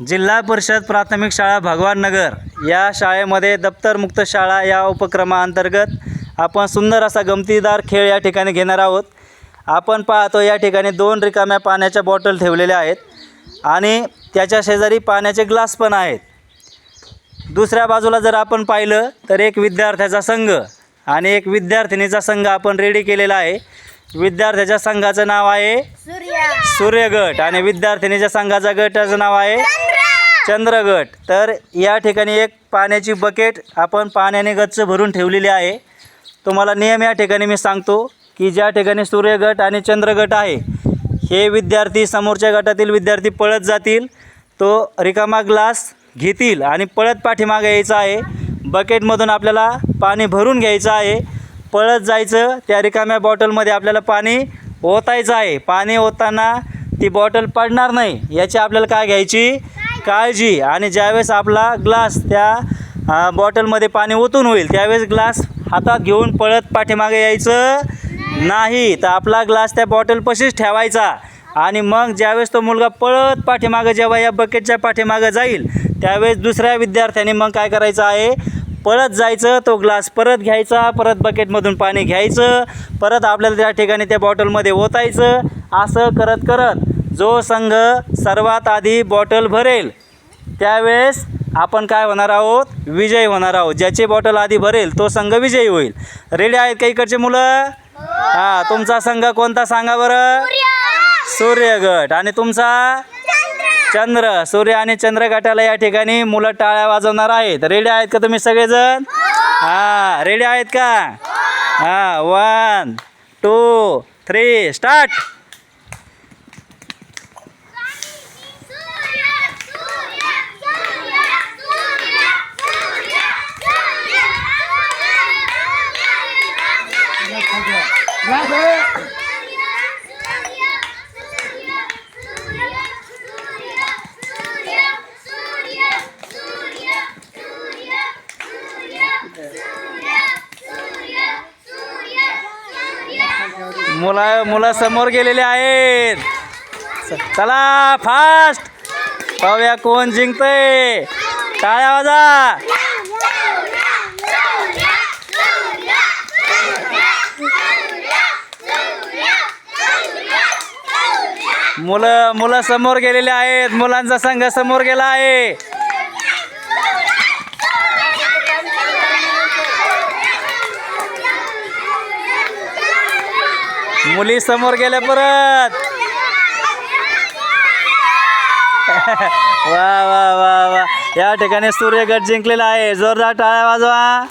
जिल्हा परिषद प्राथमिक शाळा भगवान नगर या शाळेमध्ये दप्तरमुक्त शाळा या उपक्रमाअंतर्गत आपण सुंदर असा गमतीदार खेळ या ठिकाणी घेणार आहोत। आपण पाहतो या ठिकाणी 2 रिकाम्या पाण्याच्या बॉटल ठेवलेल्या आहेत आणि त्याच्या शेजारी पाण्याचे ग्लास पण आहेत। दुसऱ्या बाजूला जर आपण पाहिलं तर एक विद्यार्थ्याचा संघ आणि एक विद्यार्थिनीचा संघ आपण रेडी केलेला आहे। विद्यार्थ्याच्या संघाचं नाव आहे सूर्य गट आणि विद्यार्थिनीच्या संघाचा गटाचं नाव आहे चंद्र गट। तर या ठिकाणी एक पाण्याची बकेट आपण पाण्याने गच्च भरून ठेवलेली आहे। तुम्हाला नियम या ठिकाणी मी सांगतो की ज्या ठिकाणी सूर्य गट आणि चंद्र गट आहे हे विद्यार्थी समोरच्या गटातील विद्यार्थी पळत जातील, तो रिकामा ग्लास घेतील आणि पळत पाठीमागे यायचं आहे। बकेटमधून आपल्याला पाणी भरून घ्यायचं आहे, पळत जायचं, त्या रिकाम्या बॉटलमध्ये आपल्याला पाणी ओतायचं आहे। पाणी ओतताना ती बॉटल पडणार नाही याची आपल्याला काय घ्यायची काळजी। आणि ज्यावेळेस आपला ग्लास त्या बॉटलमध्ये पाणी ओतून होईल त्यावेळेस ग्लास हातात घेऊन पळत पाठीमागे यायचं नाही, तर आपला ग्लास त्या बॉटलपाशीच ठेवायचा। आणि मग ज्यावेळेस तो मुलगा पळत पाठीमागे जेव्हा या बकेटच्या पाठीमागे जाईल त्यावेळेस दुसऱ्या विद्यार्थ्याने मग काय करायचं आहे, पळत जायचं, तो ग्लास परत घ्यायचा, परत बकेटमधून पाणी घ्यायचं, परत आपल्याला त्या ठिकाणी त्या बॉटलमध्ये ओतायचं। असं करत करत जो संघ सर्वात आधी बॉटल भरेल त्यावेळेस आपण काय होणार आहोत, विजयी होणार आहोत। ज्याची बॉटल आधी भरेल तो संघ विजयी होईल। रेडी आहेत का इकडचे मुलं? हां, तुमचा संघ कोणता सांगा बरं? सूर्य गट। आणि तुमचा चंद्र। सूर्य आणि चंद्र गटाला या ठिकाणी मुलं टाळ्या वाजवणार आहेत। रेडी आहेत का तुम्ही सगळेजण? हां, रेडी आहेत का? हां, 1 2 3 स्टार्ट। मुलं समोर गेलेले आहेत। चला फास्ट, पाहूया कोण जिंकतंय। टाळ्या वाजा। मुलं समोर गेलेले आहेत। मुलांचा संघ समोर गेला आहे। मुली समोर गेल्या परत। वा वा वा वा, या ठिकाणी सूर्य गट जिंकलेला आहे। जोरदार टाळ्या वाजवा।